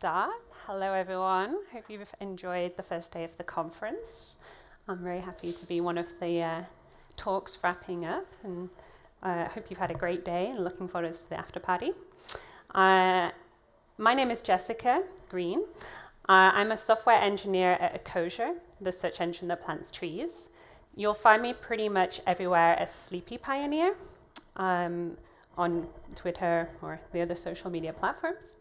start. Hello everyone, hope you've enjoyed the first day of the conference. I'm very happy to be one of the talks wrapping up, and I hope you've had a great day and looking forward to the after party. My name is Jessica Greene. I'm a software engineer at Ecosia, the search engine that plants trees. You'll find me pretty much everywhere as Sleepy Pioneer, on Twitter or the other social media platforms.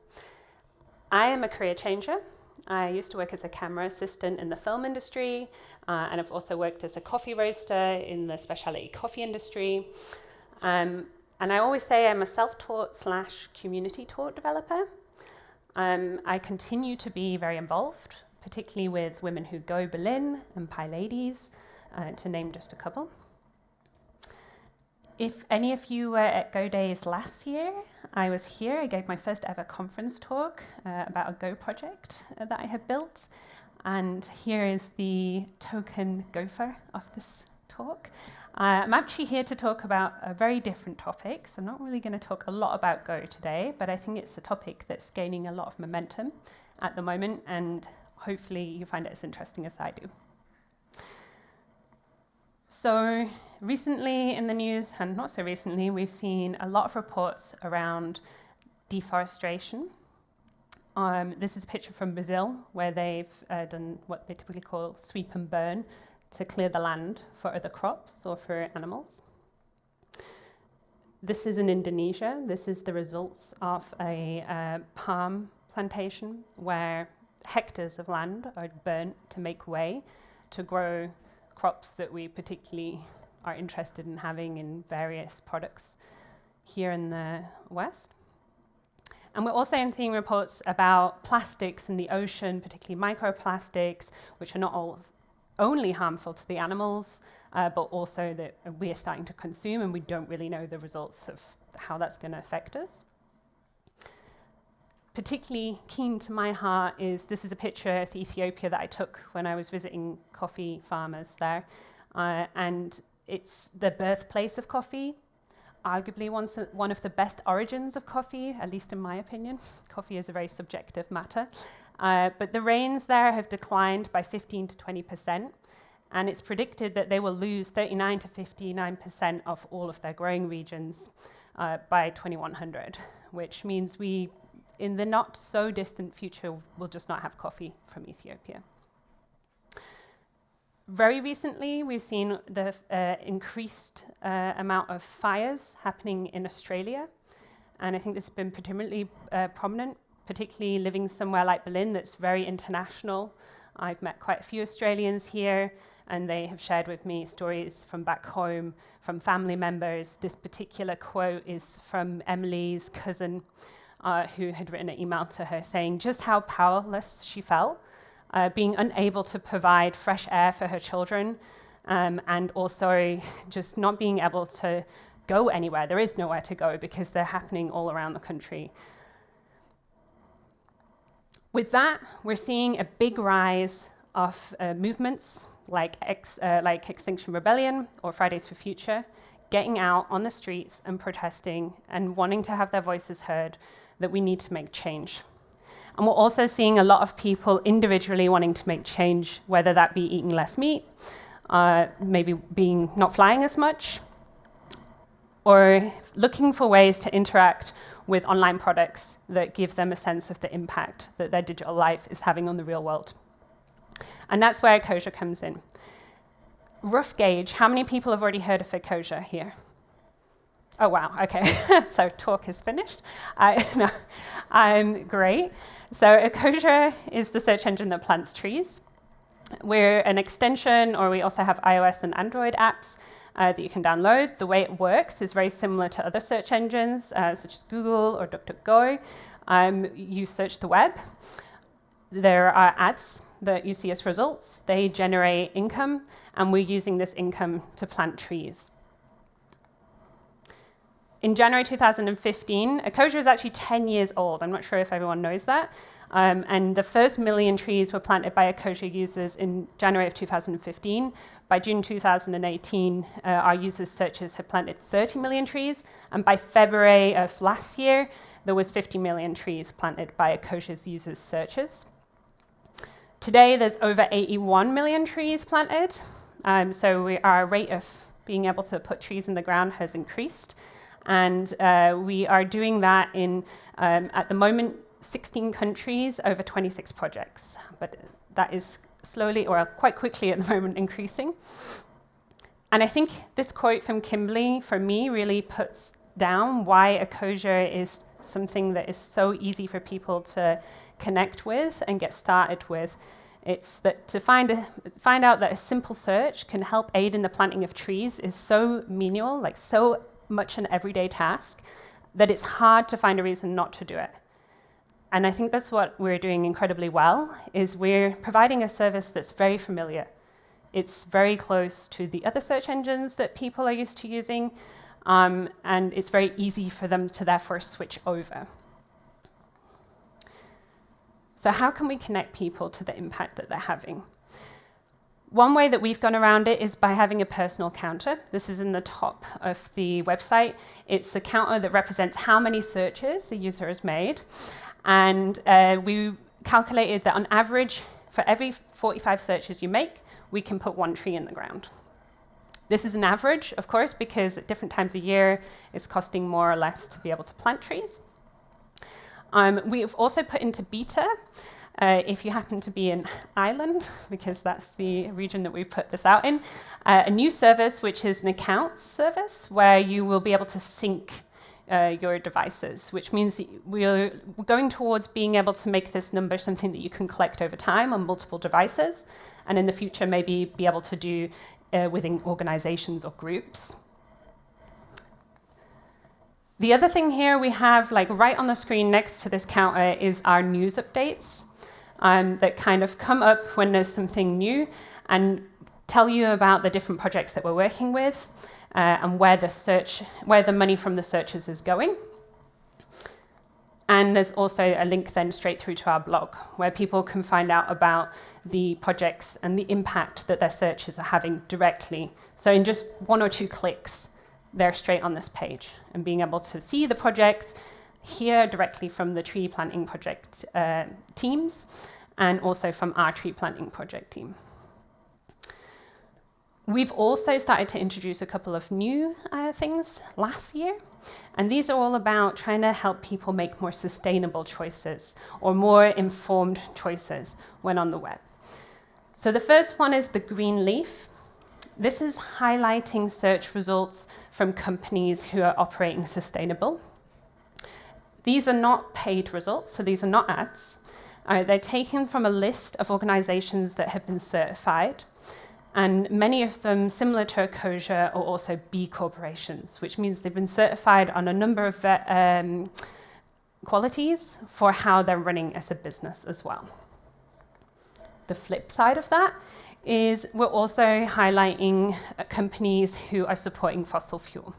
I am a career changer. I used to work as a camera assistant in the film industry, and I've also worked as a coffee roaster in the specialty coffee industry. And I always say I'm a self-taught / community-taught developer. I continue to be very involved, particularly with Women Who Go Berlin and Pi Ladies, to name just a couple. If any of you were at Go Days last year, I was here. I gave my first ever conference talk about a Go project that I had built. And here is the token gopher of this talk. I'm actually here to talk about a very different topic. So I'm not really going to talk a lot about Go today, but I think it's a topic that's gaining a lot of momentum at the moment, and hopefully you find it as interesting as I do. So recently in the news, and not so recently, we've seen a lot of reports around deforestation. This is a picture from Brazil, where they've done what they typically call sweep and burn to clear the land for other crops or for animals. This is in Indonesia. This is the results of a palm plantation where hectares of land are burnt to make way to grow crops that we particularly are interested in having in various products here in the West. And we're also seeing reports about plastics in the ocean, particularly microplastics, which are not only harmful to the animals, but also that we are starting to consume, and we don't really know the results of how that's going to affect us. Particularly keen to my heart is this is a picture of Ethiopia that I took when I was visiting coffee farmers there. And it's the birthplace of coffee, arguably one of the best origins of coffee, at least in my opinion. Coffee is a very subjective matter. But the rains there have declined by 15 to 20%. And it's predicted that they will lose 39 to 59% of all of their growing regions by 2100, which means we, in the not so distant future, will just not have coffee from Ethiopia. Very recently, we've seen the increased amount of fires happening in Australia. And I think this has been particularly prominent, particularly living somewhere like Berlin that's very international. I've met quite a few Australians here, and they have shared with me stories from back home, from family members. This particular quote is from Emily's cousin, who had written an email to her saying just how powerless she felt, being unable to provide fresh air for her children, and also just not being able to go anywhere. There is nowhere to go because they're happening all around the country. With that, we're seeing a big rise of movements like Extinction Rebellion or Fridays for Future, getting out on the streets and protesting and wanting to have their voices heard that we need to make change. And we're also seeing a lot of people individually wanting to make change, whether that be eating less meat, maybe not flying as much, or looking for ways to interact with online products that give them a sense of the impact that their digital life is having on the real world. And that's where Ecosia comes in. Rough gauge, how many people have already heard of Ecosia here? Oh, wow, okay. So talk is finished. Great. So Ecosia is the search engine that plants trees. We're an extension, or we also have iOS and Android apps that you can download. The way it works is very similar to other search engines, such as Google or DuckDuckGo. You search the web. There are ads that you see as results. They generate income, and we're using this income to plant trees. In January 2015, Ecosia is actually 10 years old. I'm not sure if everyone knows that. And the first 1 million trees were planted by Ecosia users in January of 2015. By June 2018, our users' searches had planted 30 million trees, and by February of last year, there was 50 million trees planted by Ecosia's users' searches. Today, there's over 81 million trees planted, so our rate of being able to put trees in the ground has increased, and we are doing that in, at the moment, 16 countries, over 26 projects, but that is slowly, or quite quickly at the moment, increasing. And I think this quote from Kimberly, for me, really puts down why Ecosia is something that is so easy for people to connect with and get started with. It's that to find out that a simple search can help aid in the planting of trees is so menial, like so much an everyday task, that it's hard to find a reason not to do it. And I think that's what we're doing incredibly well, is we're providing a service that's very familiar. It's very close to the other search engines that people are used to using, and it's very easy for them to therefore switch over. So how can we connect people to the impact that they're having? One way that we've gone around it is by having a personal counter. This is in the top of the website. It's a counter that represents how many searches the user has made. And we calculated that on average, for every 45 searches you make, we can put 1 tree in the ground. This is an average, of course, because at different times of year, it's costing more or less to be able to plant trees. We've also put into beta, if you happen to be in Ireland, because that's the region that we've put this out in, a new service, which is an accounts service, where you will be able to sync your devices, which means that we're going towards being able to make this number something that you can collect over time on multiple devices, and in the future maybe be able to do within organizations or groups. The other thing here we have, like right on the screen next to this counter, is our news updates that kind of come up when there's something new and tell you about the different projects that we're working with and where the money from the searches is going. And there's also a link then straight through to our blog, where people can find out about the projects and the impact that their searches are having directly. So in just 1 or 2 clicks, they're straight on this page, and being able to see the projects, hear directly from the tree planting project teams, and also from our tree planting project team. We've also started to introduce a couple of new things last year, and these are all about trying to help people make more sustainable choices or more informed choices when on the web. So the first one is the green leaf. This is highlighting search results from companies who are operating sustainable. These are not paid results, so these are not ads. They're taken from a list of organizations that have been certified, and many of them, similar to Ecosia, are also B corporations, which means they've been certified on a number of qualities for how they're running as a business as well. The flip side of that is we're also highlighting companies who are supporting fossil fuel.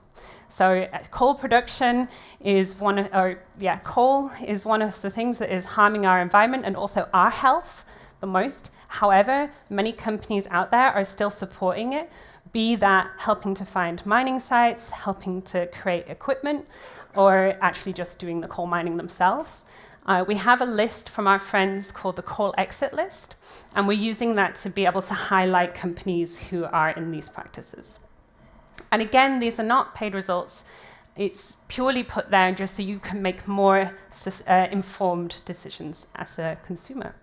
So coal production is coal is one of the things that is harming our environment and also our health the most. However, many companies out there are still supporting it, be that helping to find mining sites, helping to create equipment, or actually just doing the coal mining themselves. We have a list from our friends called the Coal Exit List, and we're using that to be able to highlight companies who are in these practices. And again, these are not paid results. It's purely put there just so you can make more informed decisions as a consumer.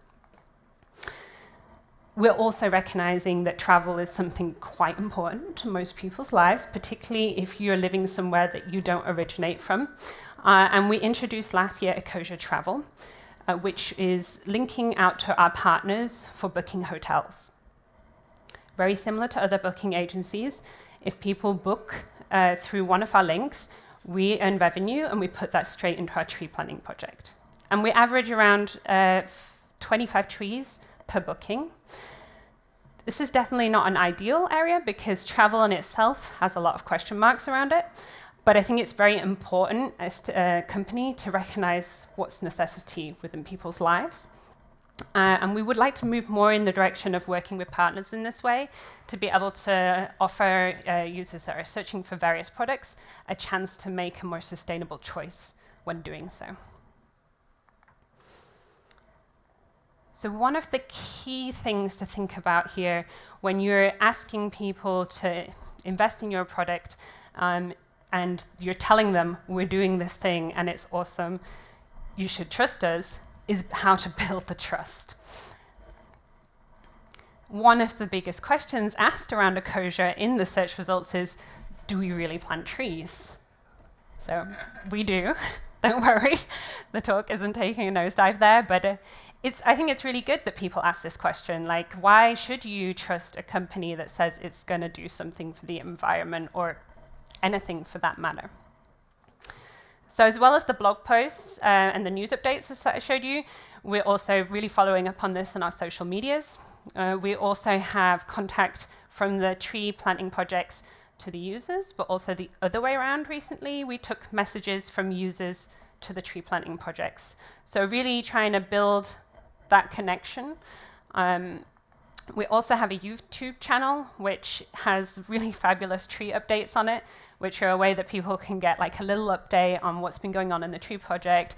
We're also recognizing that travel is something quite important to most people's lives, particularly if you're living somewhere that you don't originate from. And we introduced last year Ecosia Travel, which is linking out to our partners for booking hotels. Very similar to other booking agencies, if people book through one of our links, we earn revenue and we put that straight into our tree planting project. And we average around 25 trees per booking. This is definitely not an ideal area because travel in itself has a lot of question marks around it, but I think it's very important as a company to recognize what's necessity within people's lives. And we would like to move more in the direction of working with partners in this way to be able to offer users that are searching for various products a chance to make a more sustainable choice when doing so. So one of the key things to think about here when you're asking people to invest in your product and you're telling them we're doing this thing and it's awesome, you should trust us, is how to build the trust. One of the biggest questions asked around Ecosia in the search results is, do we really plant trees? So we do. Don't worry, the talk isn't taking a nosedive there, but I think it's really good that people ask this question, like, why should you trust a company that says it's going to do something for the environment or anything for that matter? So as well as the blog posts and the news updates that I showed you, we're also really following up on this in our social medias. We also have contact from the tree planting projects to the users, but also the other way around recently. We took messages from users to the tree planting projects. So really trying to build that connection. We also have a YouTube channel, which has really fabulous tree updates on it, which are a way that people can get like a little update on what's been going on in the tree project.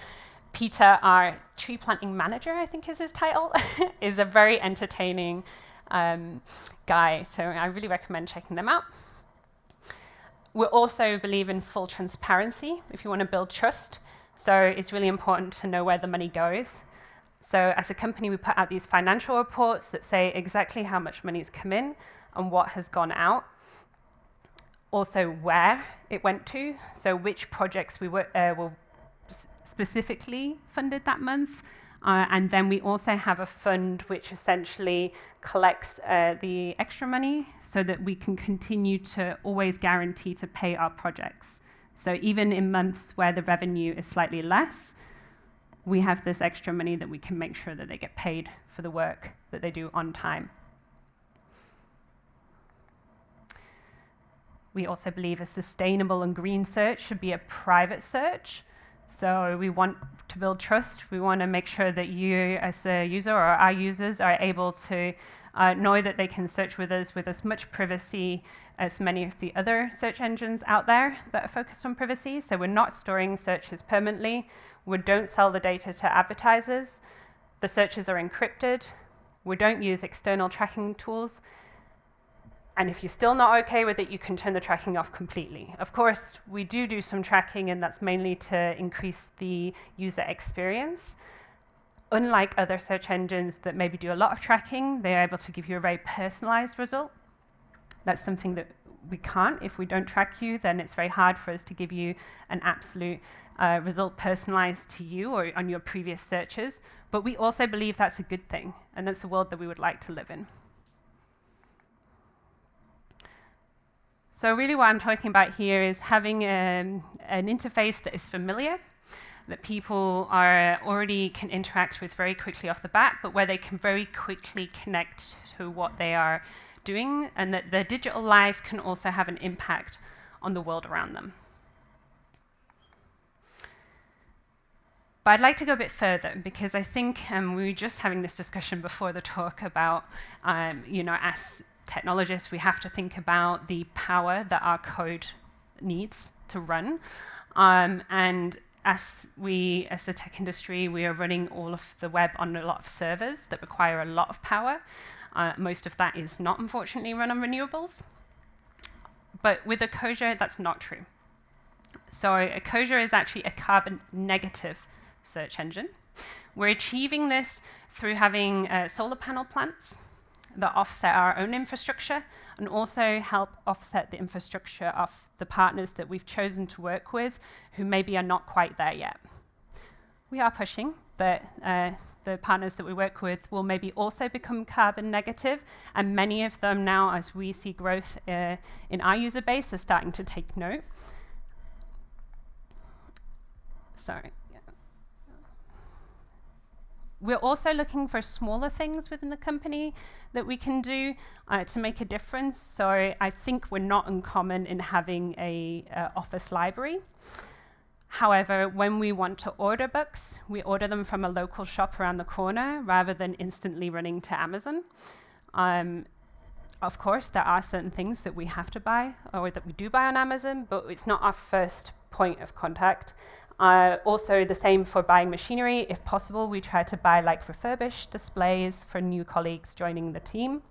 Peter, our tree planting manager, I think is his title, is a very entertaining guy. So I really recommend checking them out. We also believe in full transparency if you want to build trust. So it's really important to know where the money goes. So as a company, we put out these financial reports that say exactly how much money has come in and what has gone out. Also where it went to, so which projects we were specifically funded that month. And then we also have a fund which essentially collects the extra money so that we can continue to always guarantee to pay our projects. So even in months where the revenue is slightly less, we have this extra money that we can make sure that they get paid for the work that they do on time. We also believe a sustainable and green search should be a private search. So we want to build trust. We want to make sure that you as a user or our users are able to know that they can search with us with as much privacy as many of the other search engines out there that are focused on privacy. So we're not storing searches permanently. We don't sell the data to advertisers. The searches are encrypted. We don't use external tracking tools. And if you're still not okay with it, you can turn the tracking off completely. Of course, we do some tracking, and that's mainly to increase the user experience. Unlike other search engines that maybe do a lot of tracking, they're able to give you a very personalized result. That's something that we can't. If we don't track you, then it's very hard for us to give you an absolute result personalized to you or on your previous searches. But we also believe that's a good thing, and that's the world that we would like to live in. So really what I'm talking about here is having an interface that is familiar, that people already can interact with very quickly off the bat, but where they can very quickly connect to what they are doing, and that their digital life can also have an impact on the world around them. But I'd like to go a bit further, because I think we were just having this discussion before the talk about, as technologists, we have to think about the power that our code needs to run. And as the tech industry, we are running all of the web on a lot of servers that require a lot of power. Most of that is not, unfortunately, run on renewables. But with Ecosia, that's not true. So Ecosia is actually a carbon negative search engine. We're achieving this through having solar panel plants that offset our own infrastructure and also help offset the infrastructure of the partners that we've chosen to work with who maybe are not quite there yet. We are pushing that the partners that we work with will maybe also become carbon negative, and many of them now, as we see growth in our user base, are starting to take note. Sorry. We're also looking for smaller things within the company that we can do to make a difference. So I think we're not uncommon in having a office library. However, when we want to order books, we order them from a local shop around the corner rather than instantly running to Amazon. Of course, there are certain things that we have to buy or that we do buy on Amazon, but it's not our first point of contact. Also, the same for buying machinery. If possible, we try to buy like refurbished displays for new colleagues joining the team.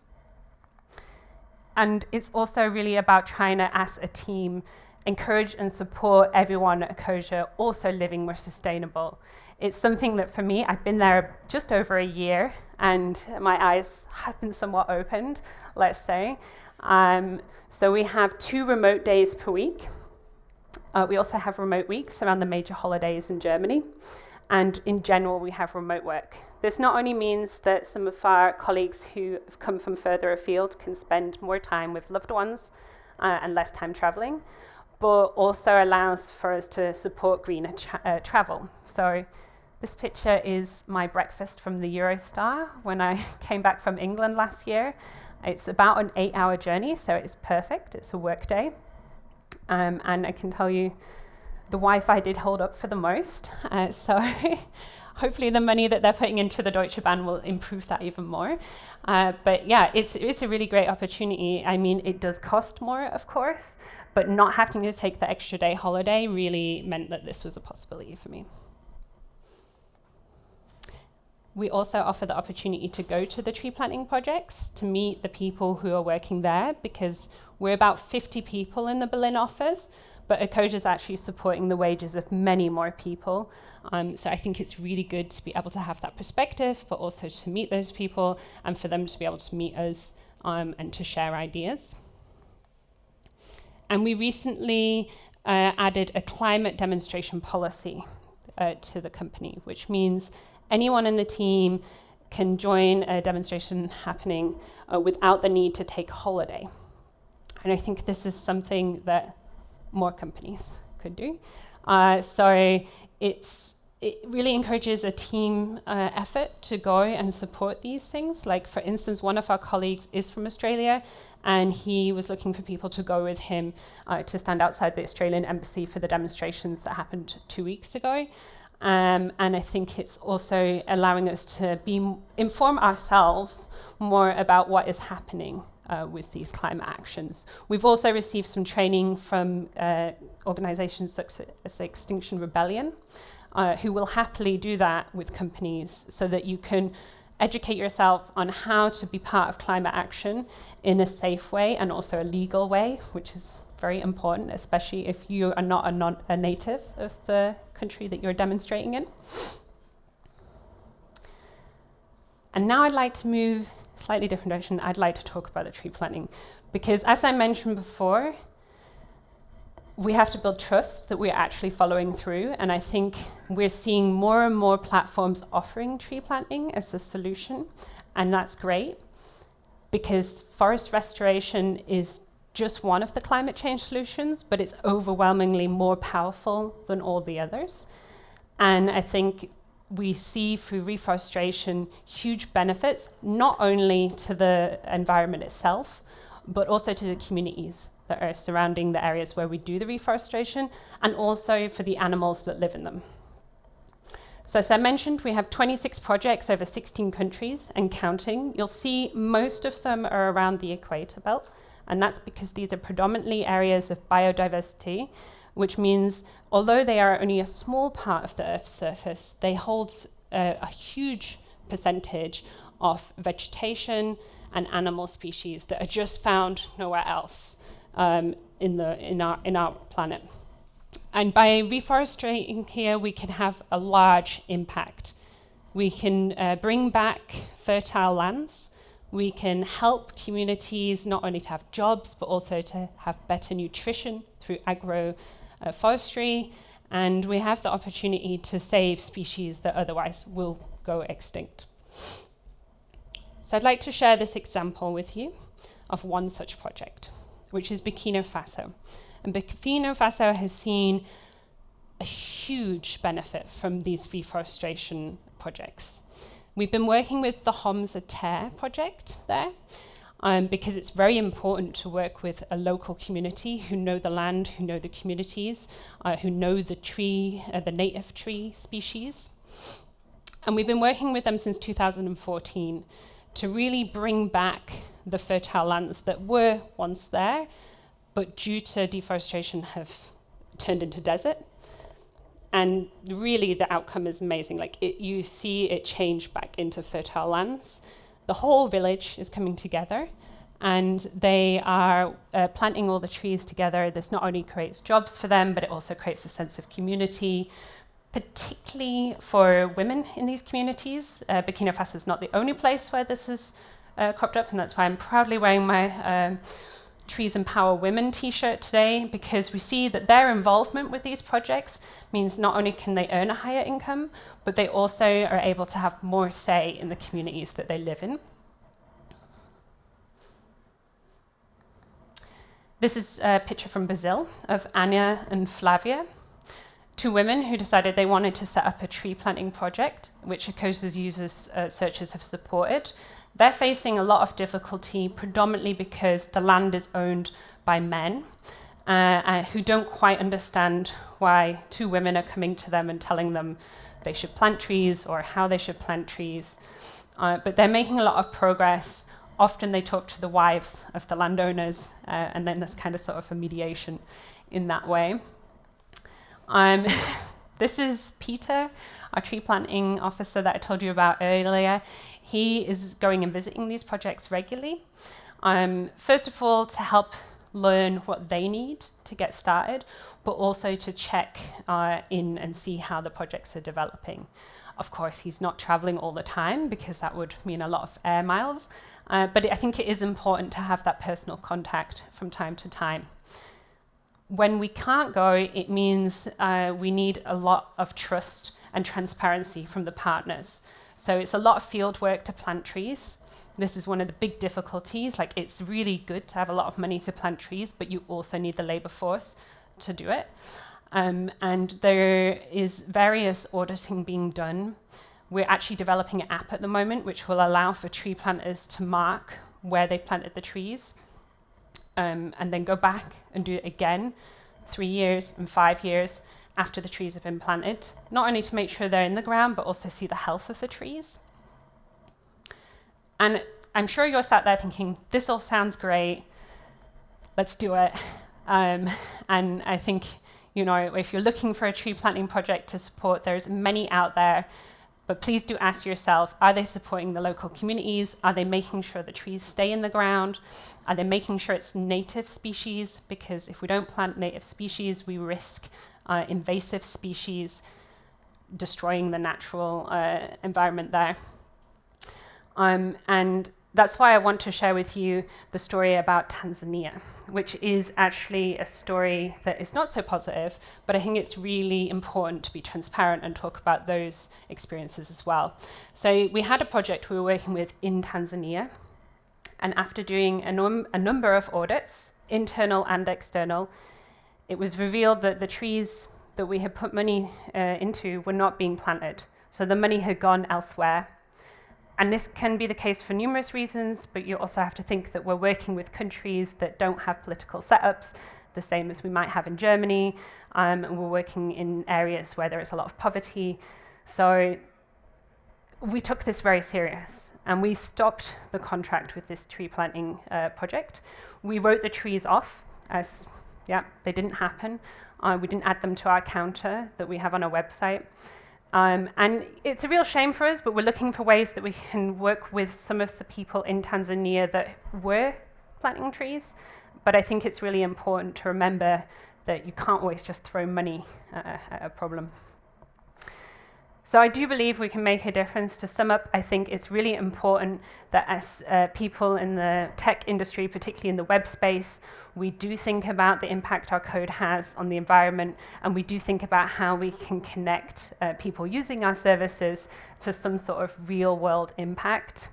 And it's also really about trying to, as a team, encourage and support everyone at Ecosia also living more sustainable. It's something that for me, I've been there just over a year and my eyes have been somewhat opened, let's say. So we have 2 remote days per week. We also have remote weeks around the major holidays in Germany. And in general, we have remote work. This not only means that some of our colleagues who have come from further afield can spend more time with loved ones and less time traveling, but also allows for us to support greener travel. So this picture is my breakfast from the Eurostar when I came back from England last year. It's about an 8-hour journey, so it's perfect. It's a work day. And I can tell you the Wi-Fi did hold up for the most. So hopefully the money that they're putting into the Deutsche Bahn will improve that even more. But yeah, it's a really great opportunity. I mean, it does cost more, of course, but not having to take the extra day holiday really meant that this was a possibility for me. We also offer the opportunity to go to the tree planting projects, to meet the people who are working there, because we're about 50 people in the Berlin office, but Ecosia is actually supporting the wages of many more people. So I think it's really good to be able to have that perspective, but also to meet those people and for them to be able to meet us and to share ideas. And we recently added a climate demonstration policy to the company, which means anyone in the team can join a demonstration happening without the need to take a holiday. And I think this is something that more companies could do. So it really encourages a team effort to go and support these things. Like, for instance, one of our colleagues is from Australia, and he was looking for people to go with him to stand outside the Australian embassy for the demonstrations that happened 2 weeks ago. And I think it's also allowing us to inform ourselves more about what is happening with these climate actions. We've also received some training from organizations such as Extinction Rebellion, who will happily do that with companies so that you can educate yourself on how to be part of climate action in a safe way and also a legal way, which is very important, especially if you are not a native of the country that you're demonstrating in. And now I'd like to move slightly different direction. I'd like to talk about the tree planting, because as I mentioned before, we have to build trust that we're actually following through. And I think we're seeing more and more platforms offering tree planting as a solution. And that's great, because forest restoration is just one of the climate change solutions, but it's overwhelmingly more powerful than all the others. And I think we see through reforestation huge benefits, not only to the environment itself, but also to the communities that are surrounding the areas where we do the reforestation, and also for the animals that live in them. So as I mentioned, we have 26 projects over 16 countries and counting. You'll see most of them are around the equator belt, and that's because these are predominantly areas of biodiversity, which means although they are only a small part of the Earth's surface, they hold a huge percentage of vegetation and animal species that are just found nowhere else in our planet. And by reforesting here, we can have a large impact. We can bring back fertile lands. We can help communities not only to have jobs, but also to have better nutrition through agroforestry. And we have the opportunity to save species that otherwise will go extinct. So I'd like to share this example with you of one such project, which is Burkina Faso. And Burkina Faso has seen a huge benefit from these reforestation projects. We've been working with the Homs à Terre project there, because it's very important to work with a local community who know the land, who know the communities, who know the tree, the native tree species. And we've been working with them since 2014 to really bring back the fertile lands that were once there, but due to deforestation have turned into desert. And really the outcome is amazing. Like you see it change back into fertile lands. The whole village is coming together and they are planting all the trees together. This not only creates jobs for them, but it also creates a sense of community, particularly for women in these communities. Burkina Faso is not the only place where this has cropped up, and that's why I'm proudly wearing my Trees Empower Women t-shirt today, because we see that their involvement with these projects means not only can they earn a higher income, but they also are able to have more say in the communities that they live in. This is a picture from Brazil of Anya and Flavia, two women who decided they wanted to set up a tree planting project, which Ecosia's users, searchers have supported. They're facing a lot of difficulty, predominantly because the land is owned by men who don't quite understand why two women are coming to them and telling them they should plant trees or how they should plant trees. But they're making a lot of progress. Often they talk to the wives of the landowners, and then there's kind of sort of a mediation in that way. This is Peter, our tree planting officer that I told you about earlier. He is going and visiting these projects regularly. First of all, to help learn what they need to get started, but also to check in and see how the projects are developing. Of course, he's not traveling all the time because that would mean a lot of air miles, but I think it is important to have that personal contact from time to time. When we can't go, it means we need a lot of trust and transparency from the partners. So it's a lot of field work to plant trees. This is one of the big difficulties. Like, it's really good to have a lot of money to plant trees, but you also need the labor force to do it. And there is various auditing being done. We're actually developing an app at the moment which will allow for tree planters to mark where they planted the trees, and then go back and do it again 3 years and 5 years after the trees have been planted, not only to make sure they're in the ground, but also see the health of the trees. And I'm sure you're sat there thinking, this all sounds great, let's do it. And I think, you know, if you're looking for a tree planting project to support, there's many out there. But please do ask yourself, are they supporting the local communities? Are they making sure the trees stay in the ground? Are they making sure it's native species? Because if we don't plant native species, we risk invasive species destroying the natural environment there. And that's why I want to share with you the story about Tanzania, which is actually a story that is not so positive, but I think it's really important to be transparent and talk about those experiences as well. So we had a project we were working with in Tanzania, and after doing a number of audits, internal and external, it was revealed that the trees that we had put money into were not being planted. So the money had gone elsewhere. And this can be the case for numerous reasons, but you also have to think that we're working with countries that don't have political setups, the same as we might have in Germany. And we're working in areas where there is a lot of poverty. So we took this very serious, and we stopped the contract with this tree planting project. We wrote the trees off as, they didn't happen. We didn't add them to our counter that we have on our website. And it's a real shame for us, but we're looking for ways that we can work with some of the people in Tanzania that were planting trees. But I think it's really important to remember that you can't always just throw money at a problem. So I do believe we can make a difference. To sum up, I think it's really important that as people in the tech industry, particularly in the web space, we do think about the impact our code has on the environment, and we do think about how we can connect people using our services to some sort of real world impact.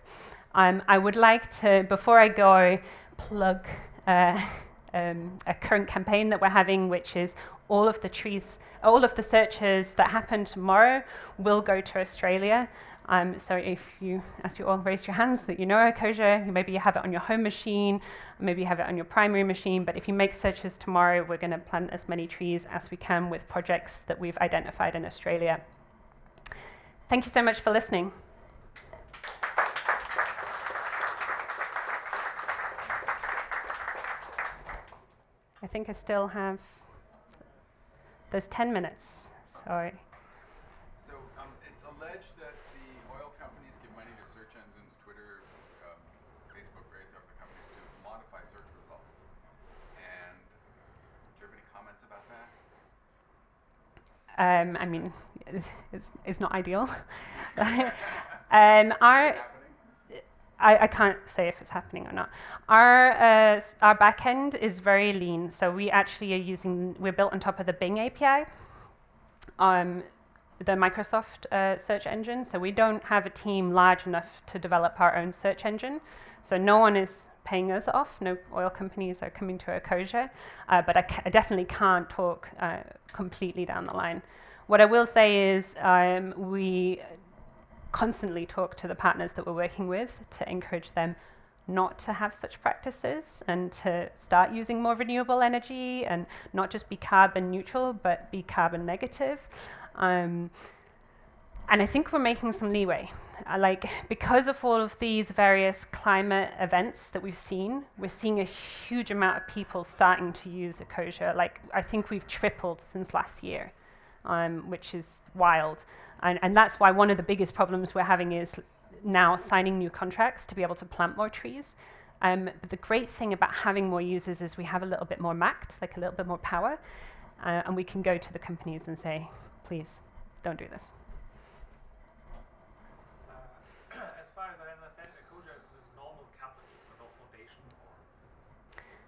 I would like to, before I go, plug a current campaign that we're having, which is all of the searches that happen tomorrow will go to Australia. So if you, as you all raised your hands, that you know Ecosia, maybe you have it on your home machine, maybe you have it on your primary machine, but if you make searches tomorrow, we're going to plant as many trees as we can with projects that we've identified in Australia. Thank you so much for listening. I think I still have, there's 10 minutes, sorry. So it's alleged that the oil companies give money to search engines, Twitter, Facebook, various other companies to modify search results. And do you have any comments about that? I mean, it's not ideal. Is it happening? I can't say if it's happening or not. Our back end is very lean, so we actually we're built on top of the Bing API, the Microsoft search engine. So we don't have a team large enough to develop our own search engine. So no one is paying us off. No oil companies are coming to Ecosia, but I definitely can't talk completely down the line. What I will say is we constantly talk to the partners that we're working with to encourage them not to have such practices and to start using more renewable energy and not just be carbon neutral, but be carbon negative. And I think we're making some leeway. Because of all of these various climate events that we're seeing a huge amount of people starting to use Ecosia. I think we've tripled since last year, which is wild. And that's why one of the biggest problems we're having is now signing new contracts to be able to plant more trees. But the great thing about having more users is we have a little bit more MACT, a little bit more power, and we can go to the companies and say, please, don't do this. As far as I understand, Ecosia is a normal company, so no foundation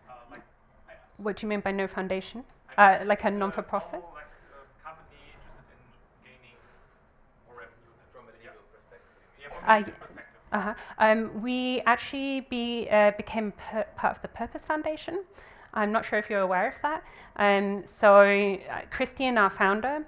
or What do you mean by no foundation? Like a non-for-profit? Company interested in gaining more revenue From a legal perspective. We actually became part of the Purpose Foundation. I'm not sure if you're aware of that. So Christian, our founder,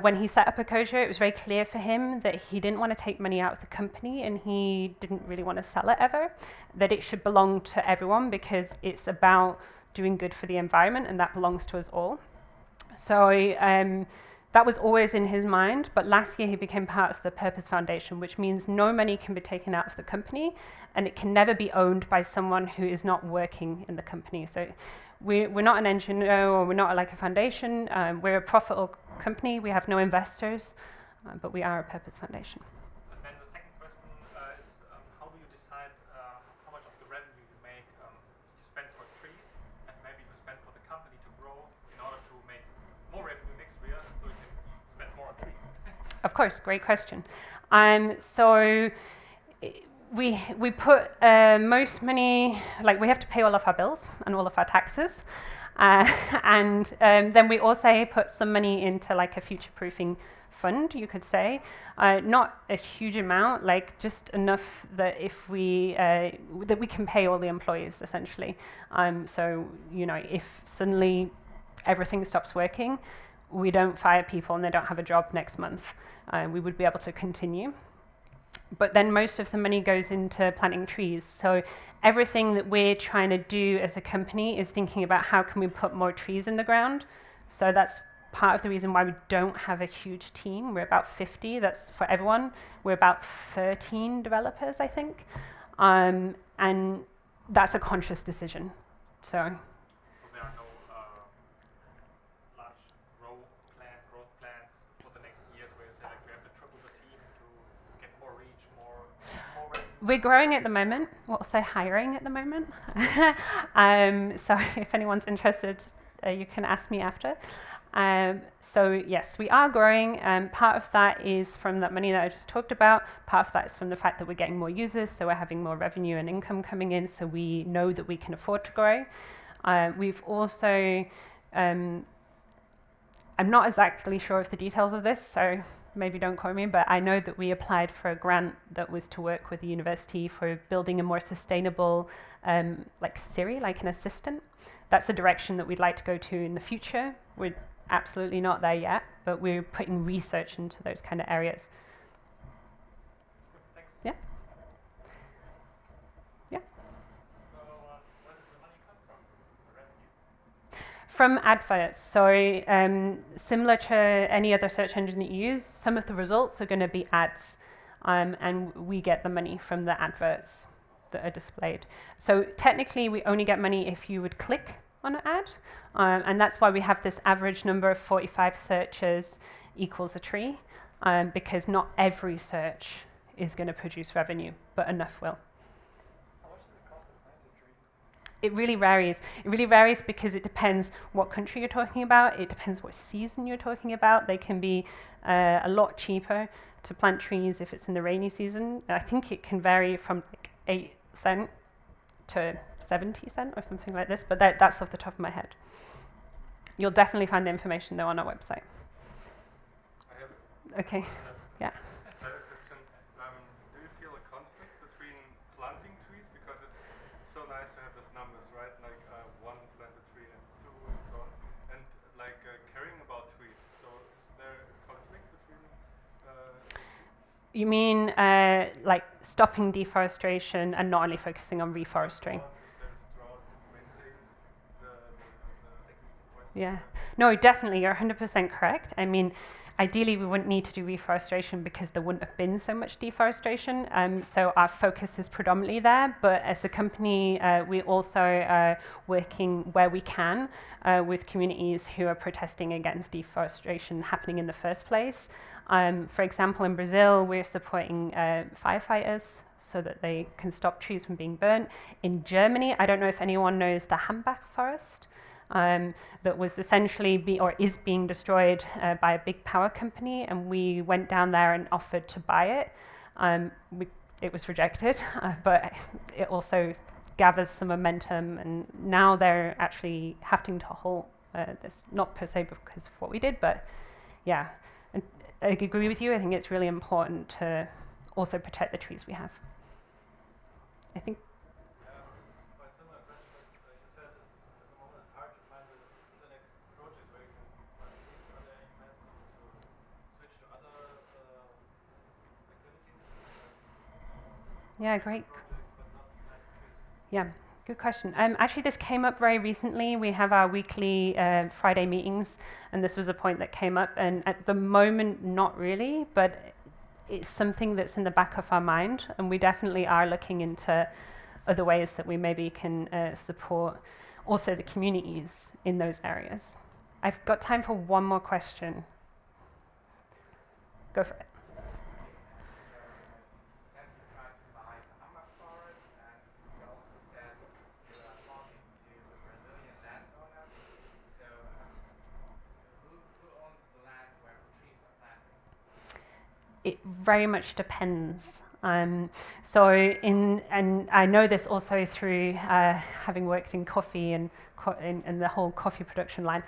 when he set up Ecosia, it was very clear for him that he didn't want to take money out of the company and he didn't really want to sell it ever, that it should belong to everyone because it's about doing good for the environment and that belongs to us all. So that was always in his mind, but last year he became part of the Purpose Foundation, which means no money can be taken out of the company and it can never be owned by someone who is not working in the company. So we're not an NGO or we're not like a foundation. We're a profitable company. We have no investors, but we are a Purpose Foundation. And then the second question is how do you decide how much of the revenue you make you spend for trees and maybe you spend for the company to grow in order to make more revenue next year so you can spend more on trees? Of course, great question. So we put most money, we have to pay all of our bills and all of our taxes. And then we also put some money into a future-proofing fund, you could say. Not a huge amount, just enough that if that we can pay all the employees, essentially. So, if suddenly everything stops working, we don't fire people and they don't have a job next month. We would be able to continue. But then most of the money goes into planting trees. So everything that we're trying to do as a company is thinking about how can we put more trees in the ground. So that's part of the reason why we don't have a huge team. We're about 50, that's for everyone. We're about 13 developers, I think. And that's a conscious decision. So there are no large growth plans for the next years where you say we have to triple the team to get more reach, more revenue? We're growing at the moment. We'll say hiring at the moment. So if anyone's interested, you can ask me after. So yes, we are growing. Part of that is from that money that I just talked about. Part of that is from the fact that we're getting more users, so we're having more revenue and income coming in, so we know that we can afford to grow. We've also, I'm not exactly sure of the details of this, so maybe don't quote me, but I know that we applied for a grant that was to work with the university for building a more sustainable, Siri, like an assistant. That's a direction that we'd like to go to in the future. We're absolutely not there yet, but we're putting research into those kind of areas. From adverts. So similar to any other search engine that you use, some of the results are going to be ads, and we get the money from the adverts that are displayed. So technically, we only get money if you would click on an ad, and that's why we have this average number of 45 searches equals a tree, because not every search is going to produce revenue, but enough will. How much does it cost to plant a tree? It really varies. It really varies because it depends what country you're talking about. It depends what season you're talking about. They can be a lot cheaper to plant trees if it's in the rainy season. I think it can vary from like 8 cents to 70 cents or something like this, but that's off the top of my head. You'll definitely find the information though on our website. I have Okay, yeah. I have a question. Do you feel a conflict between planting trees, because it's so nice to have those numbers, right? Like 1 planted tree and 2 and so on, and like caring about trees. So is there a conflict between those two? You mean like stopping deforestation and not only focusing on reforesting? If there's drought, maintain the existing forests. Yeah, no, definitely, you're 100% correct. I mean, ideally, we wouldn't need to do reforestation because there wouldn't have been so much deforestation. So our focus is predominantly there. But as a company, we also are working where we can with communities who are protesting against deforestation happening in the first place. For example, in Brazil, we're supporting firefighters so that they can stop trees from being burnt. In Germany, I don't know if anyone knows the Hambach forest. That was essentially is being destroyed by a big power company, and we went down there and offered to buy it. It was rejected, but it also gathers some momentum, and now they're actually having to halt this, not per se because of what we did, but yeah. And I agree with you. I think it's really important to also protect the trees we have. I think. Quite similar question. Like you said, at the moment it's hard to find the next project where you can plant trees. Are there any plans to switch to other activities? Yeah, great. Projects, but not plant trees. Yeah, good question. Actually, this came up very recently. We have our weekly Friday meetings, and this was a point that came up. And at the moment, not really, but it's something that's in the back of our mind, and we definitely are looking into other ways that we maybe can support also the communities in those areas. I've got time for one more question. Go for it. It very much depends. And I know this also through having worked in coffee and in the whole coffee production line.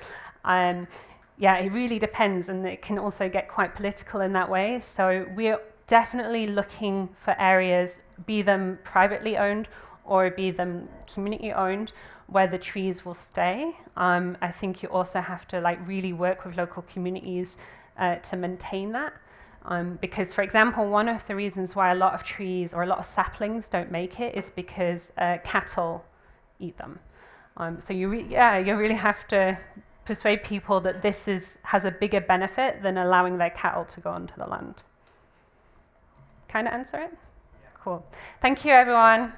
Yeah, it really depends, and it can also get quite political in that way. So we're definitely looking for areas, be them privately owned or be them community owned, where the trees will stay. I think you also have to really work with local communities to maintain that. Because, for example, one of the reasons why a lot of trees or a lot of saplings don't make it is because cattle eat them. So you really have to persuade people that this has a bigger benefit than allowing their cattle to go onto the land. Kind of answer it? Yeah. Cool. Thank you, everyone.